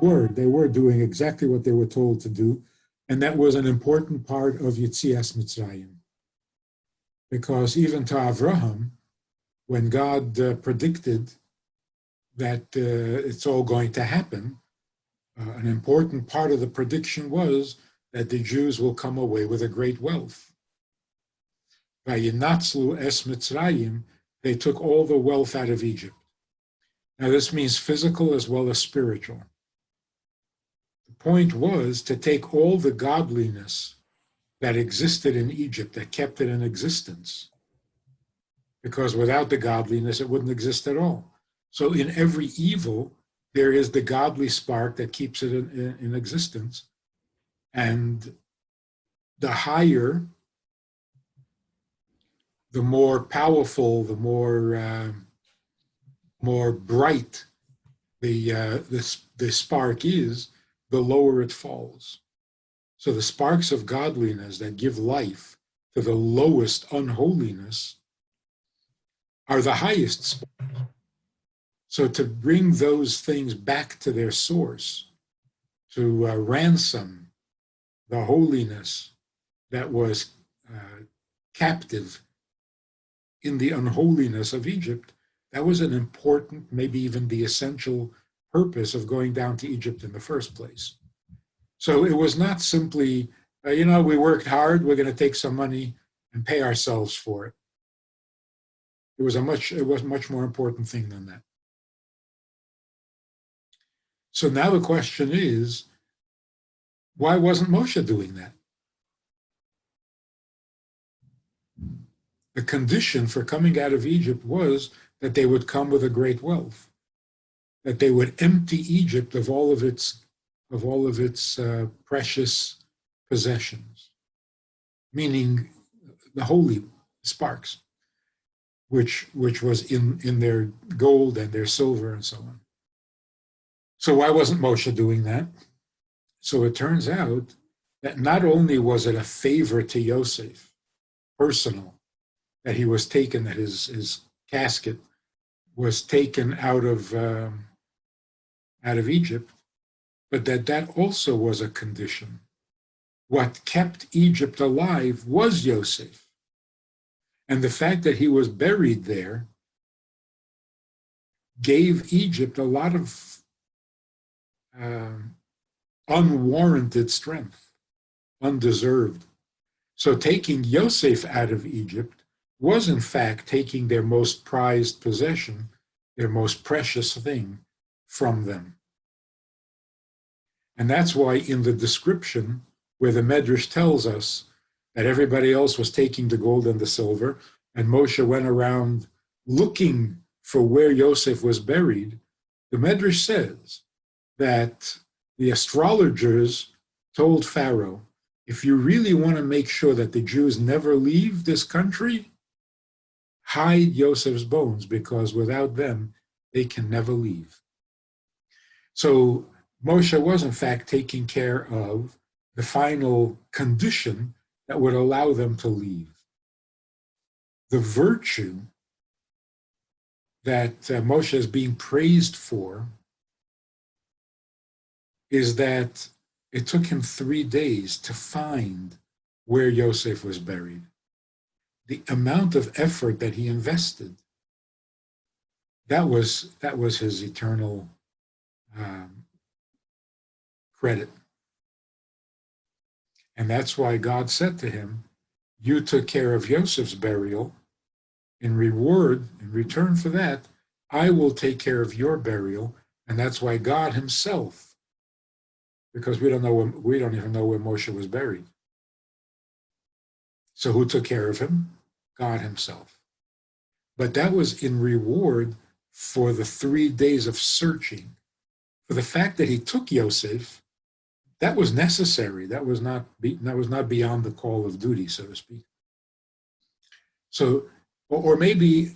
They were doing exactly what they were told to do. And that was an important part of Yetzias Mitzrayim. Because even to Avraham, when God predicted that it's all going to happen, an important part of the prediction was that the Jews will come away with a great wealth. Vayinatzlu es Mitzrayim, they took all the wealth out of Egypt. Now this means physical as well as spiritual. The point was to take all the godliness that existed in Egypt, that kept it in existence. Because without the godliness, it wouldn't exist at all. So in every evil, there is the godly spark that keeps it in existence. And the higher, the more powerful, the more bright the spark is, the lower it falls. So the sparks of godliness that give life to the lowest unholiness are the highest sparks. So to bring those things back to their source, to ransom the holiness that was captive in the unholiness of Egypt, that was an important, maybe even the essential purpose of going down to Egypt in the first place. So it was not simply, we worked hard, we're going to take some money and pay ourselves for it. It was a much more important thing than that. So now the question is, why wasn't Moshe doing that? The condition for coming out of Egypt was that they would come with a great wealth, that they would empty Egypt of all of its precious possessions, meaning the holy sparks, which was in their gold and their silver and so on. So why wasn't Moshe doing that? So it turns out that not only was it a favor to Yosef, personal, that he was taken, that his casket was taken out of Egypt, but that also was a condition. What kept Egypt alive was Yosef. And the fact that he was buried there gave Egypt a lot of unwarranted strength, undeserved. So taking Yosef out of Egypt was in fact taking their most prized possession, their most precious thing from them. And that's why in the description where the Medrash tells us that everybody else was taking the gold and the silver, and Moshe went around looking for where Yosef was buried, the Medrash says that the astrologers told Pharaoh, if you really want to make sure that the Jews never leave this country, hide Yosef's bones, because without them, they can never leave. So Moshe was in fact taking care of the final condition that would allow them to leave. The virtue that Moshe is being praised for is that it took him 3 days to find where Yosef was buried. The amount of effort that he invested, that was his eternal credit. And that's why God said to him, you took care of Yosef's burial. In return for that, I will take care of your burial. And that's why God himself, because we don't even know where Moshe was buried. So who took care of him? God himself. But that was in reward for the 3 days of searching. For the fact that he took Yosef, that was necessary. That was not beyond the call of duty, so to speak. So, or maybe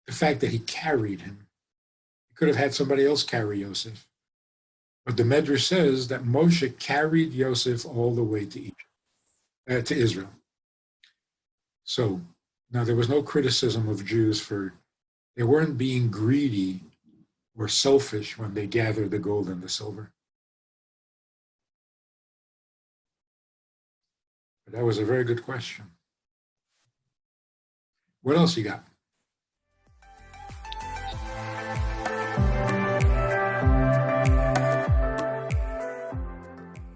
the fact that he carried him. He could have had somebody else carry Yosef. But the Medrash says that Moshe carried Yosef all the way to Egypt, to Israel. So now there was no criticism of Jews they weren't being greedy or selfish when they gathered the gold and the silver. But that was a very good question. What else you got?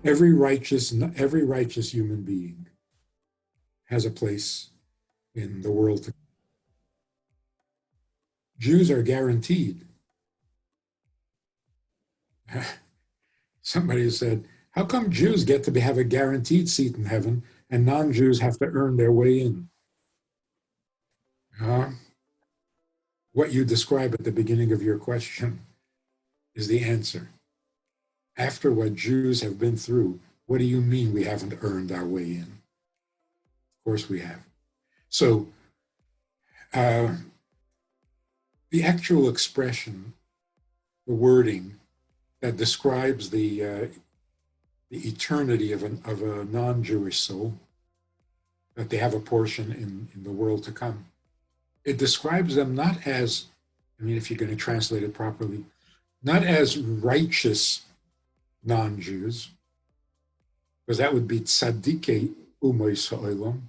Every righteous human being has a place in the world. Jews are guaranteed. Somebody said, how come Jews get to have a guaranteed seat in heaven and non-Jews have to earn their way in? What you describe at the beginning of your question is the answer. After what Jews have been through, what do you mean we haven't earned our way in? Of course we have. So the actual expression, the wording that describes the eternity of a non-Jewish soul, that they have a portion in the world to come, it describes them not as, I mean, if you're going to translate it properly, not as righteous non-Jews, because that would be tzadikei umay sa'olam,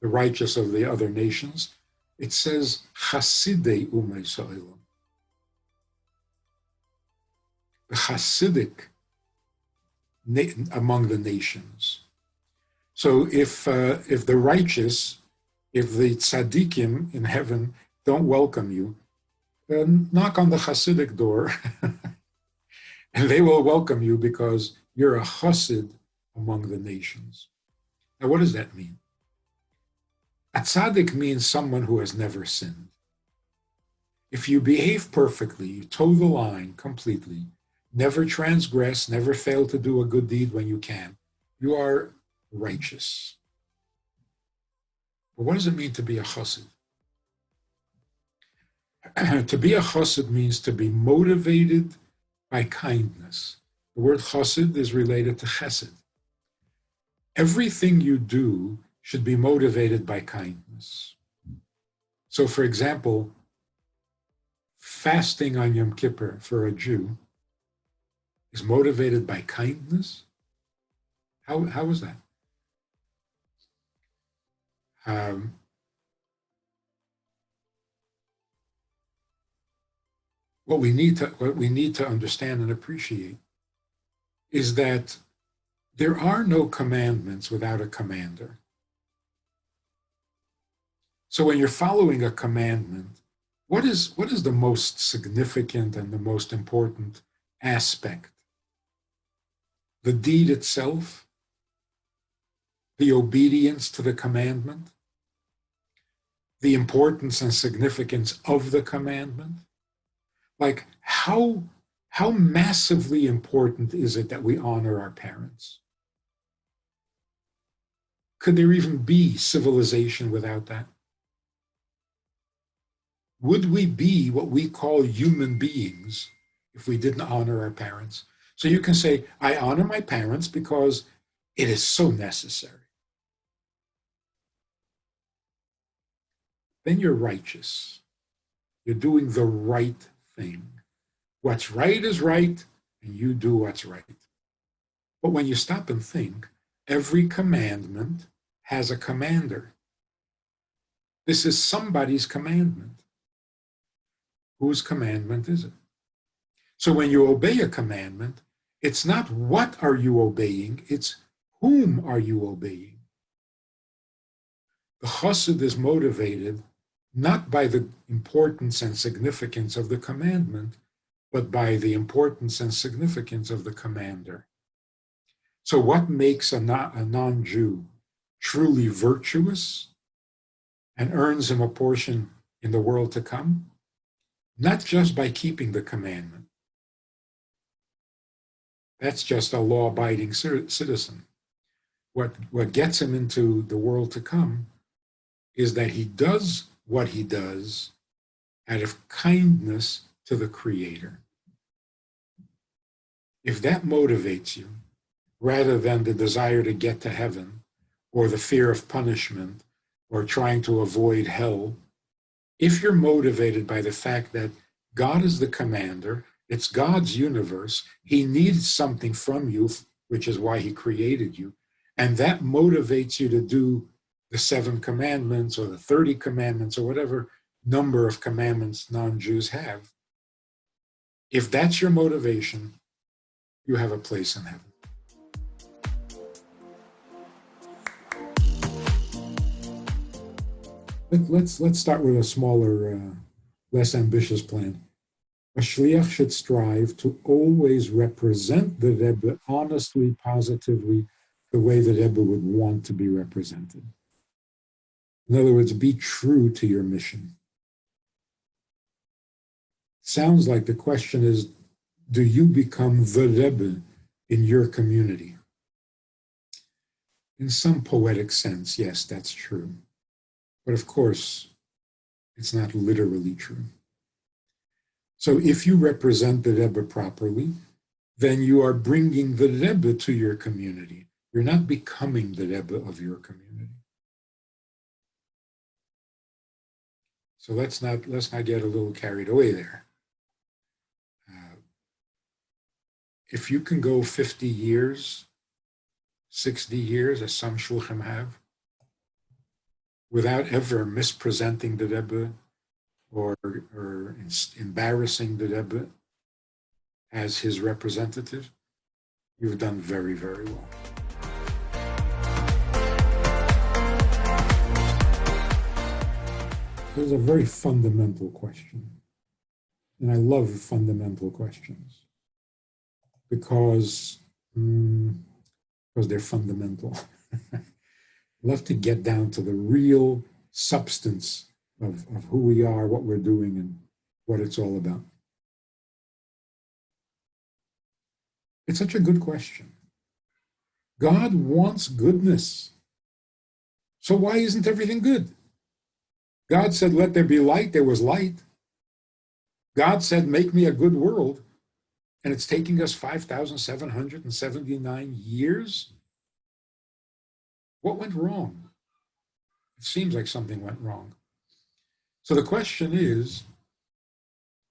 the righteous of the other nations. It says chasidei umay sa'olam, the Hasidic among the nations. So if the righteous, if the tzaddikim in heaven don't welcome you, then knock on the Hasidic door and they will welcome you because you're a Hasid among the nations. Now, what does that mean? A tzaddik means someone who has never sinned. If you behave perfectly, you toe the line completely, never transgress, never fail to do a good deed when you can, you are righteous. But what does it mean to be a chassid? To be a chassid means to be motivated by kindness. The word chassid is related to chesed. Everything you do should be motivated by kindness. So, for example, fasting on Yom Kippur for a Jew is motivated by kindness? How is that? What we need to understand and appreciate is that there are no commandments without a commander. So when you're following a commandment, what is the most significant and the most important aspect? The deed itself? The obedience to the commandment? The importance and significance of the commandment? Like, how massively important is it that we honor our parents? Could there even be civilization without that? Would we be what we call human beings if we didn't honor our parents? So you can say, I honor my parents because it is so necessary. Then you're righteous. You're doing the right thing. What's right is right, and you do what's right. But when you stop and think, every commandment has a commander. This is somebody's commandment. Whose commandment is it? So when you obey a commandment, it's not what are you obeying, it's whom are you obeying. The chassid is motivated not by the importance and significance of the commandment, but by the importance and significance of the commander. So what makes a non-Jew truly virtuous and earns him a portion in the world to come? Not just by keeping the commandment. That's just a law-abiding citizen. What gets him into the world to come is that he does what he does out of kindness to the Creator. If that motivates you, rather than the desire to get to heaven, or the fear of punishment, or trying to avoid hell, if you're motivated by the fact that God is the commander, it's God's universe, he needs something from you, which is why he created you, And that motivates you to do the 7 commandments or the 30 commandments or whatever number of commandments non-Jews have. If that's your motivation, you have a place in heaven. Let's start with a smaller, less ambitious plan. A shliach should strive to always represent the Rebbe honestly, positively, the way the Rebbe would want to be represented. In other words, be true to your mission. Sounds like the question is, do you become the Rebbe in your community? In some poetic sense, yes, that's true. But of course, it's not literally true. So if you represent the Rebbe properly, then you are bringing the Rebbe to your community. You're not becoming the Rebbe of your community. So let's not get a little carried away there. If you can go 50 years, 60 years, as some shluchim have, without ever mispresenting the Rebbe or embarrassing the Rebbe as his representative, you've done very, very well. This is a very fundamental question. And I love fundamental questions because they're fundamental. I love to get down to the real substance of who we are, what we're doing, and what it's all about. It's such a good question. God wants goodness. So why isn't everything good? God said, let there be light, there was light. God said, make me a good world. And it's taking us 5,779 years. What went wrong? It seems like something went wrong. So the question is,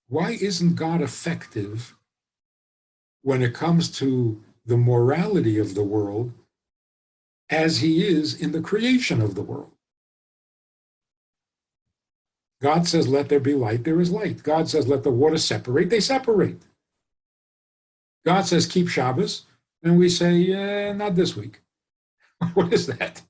why isn't God effective when it comes to the morality of the world as he is in the creation of the world? God says, let there be light, there is light. God says, let the water separate, they separate. God says, keep Shabbos, and we say, not this week. What is that?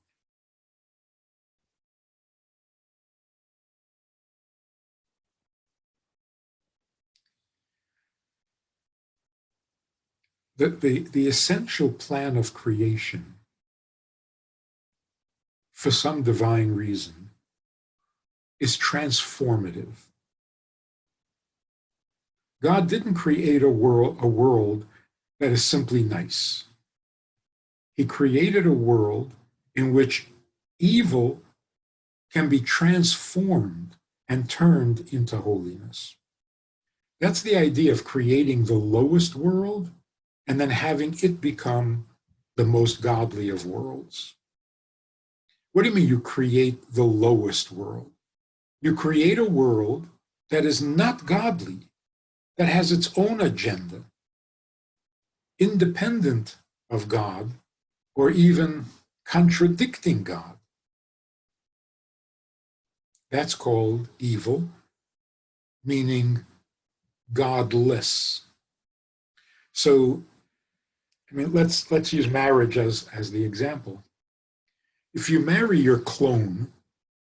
The essential plan of creation, for some divine reason, is transformative. God didn't create a world that is simply nice. He created a world in which evil can be transformed and turned into holiness. That's the idea of creating the lowest world and then having it become the most godly of worlds. What do you mean you create the lowest world? You create a world that is not godly, that has its own agenda, independent of God, or even contradicting God. That's called evil, meaning godless. So, I mean, let's use marriage as the example. If you marry your clone,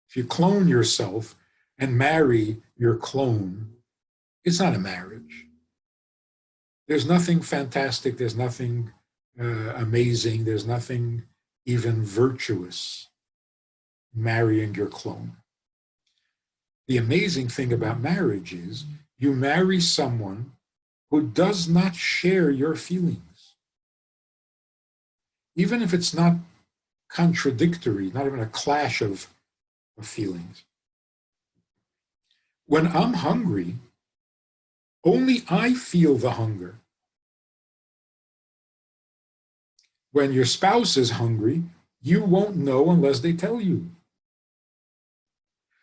if you clone yourself and marry your clone, it's not a marriage. There's nothing fantastic, there's nothing amazing, there's nothing even virtuous marrying your clone. The amazing thing about marriage is you marry someone who does not share your feelings. Even if it's not contradictory, not even a clash of feelings. When I'm hungry, only I feel the hunger. When your spouse is hungry, you won't know unless they tell you.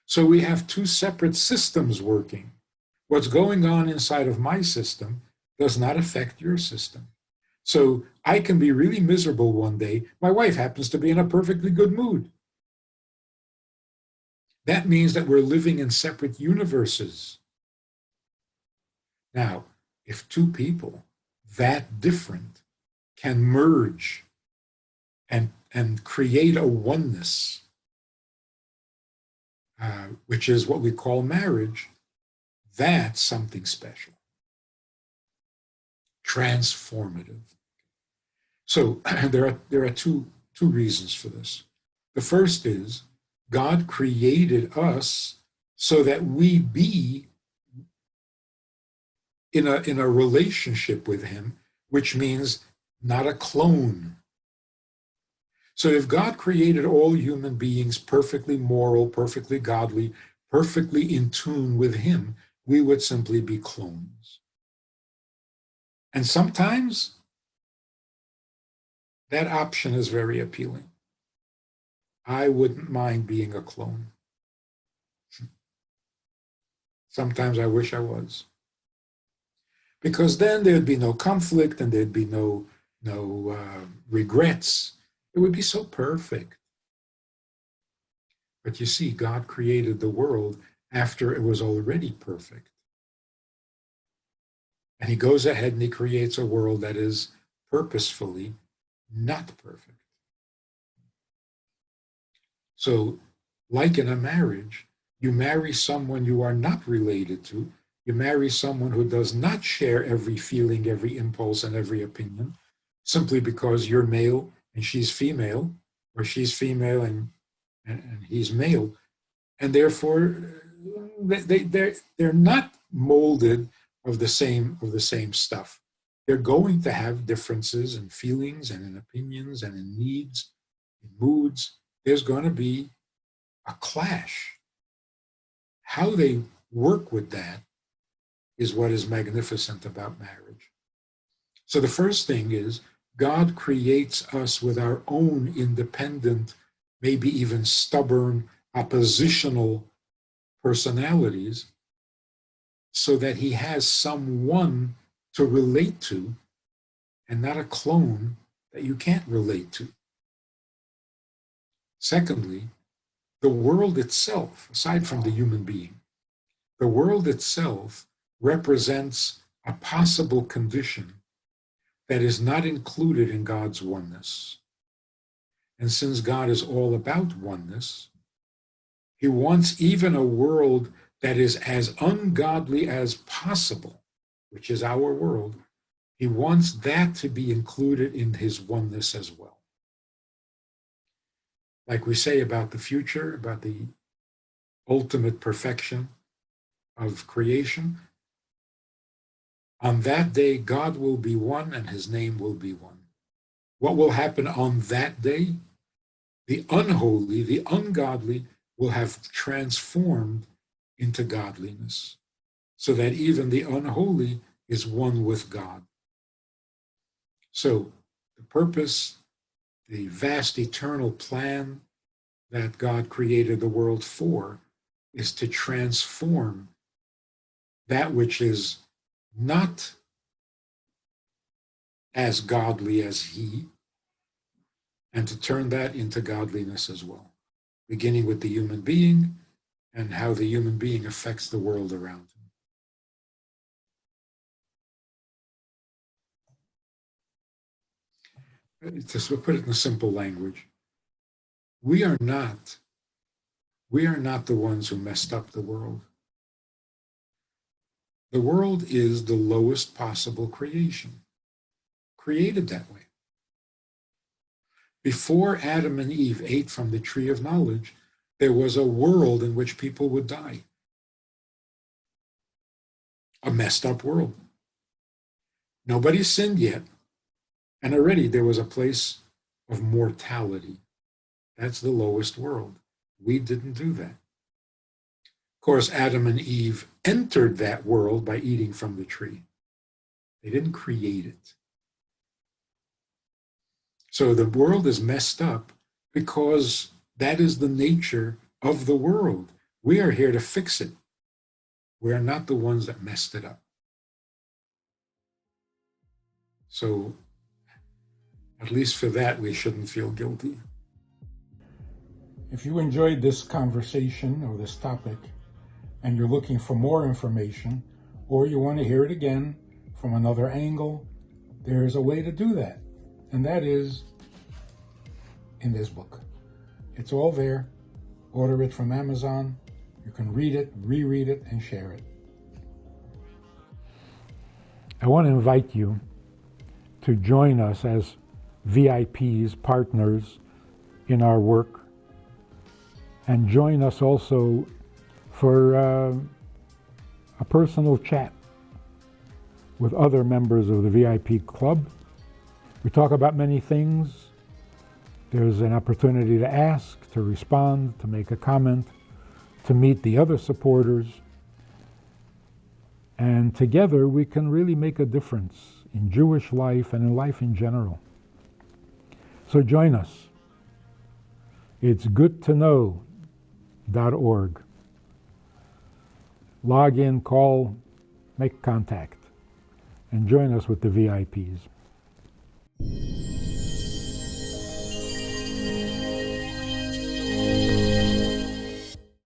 So we have two separate systems working. What's going on inside of my system does not affect your system. So I can be really miserable one day. My wife happens to be in a perfectly good mood. That means that we're living in separate universes. Now, if two people that different can merge and create a oneness, which is what we call marriage, that's something special, transformative. So there are two reasons for this. The first is God created us so that we be in a relationship with him, which means not a clone. So if God created all human beings perfectly moral, perfectly godly, perfectly in tune with him, we would simply be clones. And sometimes that option is very appealing. I wouldn't mind being a clone. Sometimes I wish I was. Because then there'd be no conflict and there'd be no regrets. It would be so perfect. But you see, God created the world after it was already perfect. And he goes ahead and he creates a world that is purposefully not perfect. So, like in a marriage, you marry someone you are not related to. You marry someone who does not share every feeling, every impulse, and every opinion, simply because you're male and she's female, or she's female and he's male. And therefore, they're not molded of the same stuff. They're going to have differences in feelings and in opinions and in needs, in moods. There's going to be a clash. How they work with that is what is magnificent about marriage. So the first thing is God creates us with our own independent, maybe even stubborn, oppositional personalities, so that he has someone to relate to and not a clone that you can't relate to. Secondly, the world itself, aside from the human being, the world itself represents a possible condition that is not included in God's oneness. And since God is all about oneness, he wants even a world that is as ungodly as possible, which is our world. He wants that to be included in his oneness as well. Like we say about the future, about the ultimate perfection of creation, on that day, God will be one and his name will be one. What will happen on that day? The unholy, the ungodly will have transformed into godliness, so that even the unholy is one with God. So the purpose, the vast eternal plan that God created the world for is to transform that which is not as godly as he, and to turn that into godliness as well, beginning with the human being and how the human being affects the world around him. To put it in a simple language, we are not the ones who messed up the world. The world is the lowest possible creation, created that way. Before Adam and Eve ate from the tree of knowledge, there was a world in which people would die. A messed up world. Nobody sinned yet, and already there was a place of mortality. That's the lowest world. We didn't do that. Of course, Adam and Eve entered that world by eating from the tree. They didn't create it. So the world is messed up because that is the nature of the world. We are here to fix it. We are not the ones that messed it up. So At least for that, we shouldn't feel guilty. If you enjoyed this conversation or this topic, and you're looking for more information, or you want to hear it again from another angle, there's a way to do that. And that is in this book. It's all there. Order it from Amazon. You can read it, reread it, and share it. I want to invite you to join us as VIPs, partners in our work, and join us also for a personal chat with other members of the VIP club. We talk about many things. There's an opportunity to ask, to respond, to make a comment, to meet the other supporters. And together we can really make a difference in Jewish life and in life in general. So join us. It's goodtoknow.org. Log in, call, make contact, and join us with the VIPs.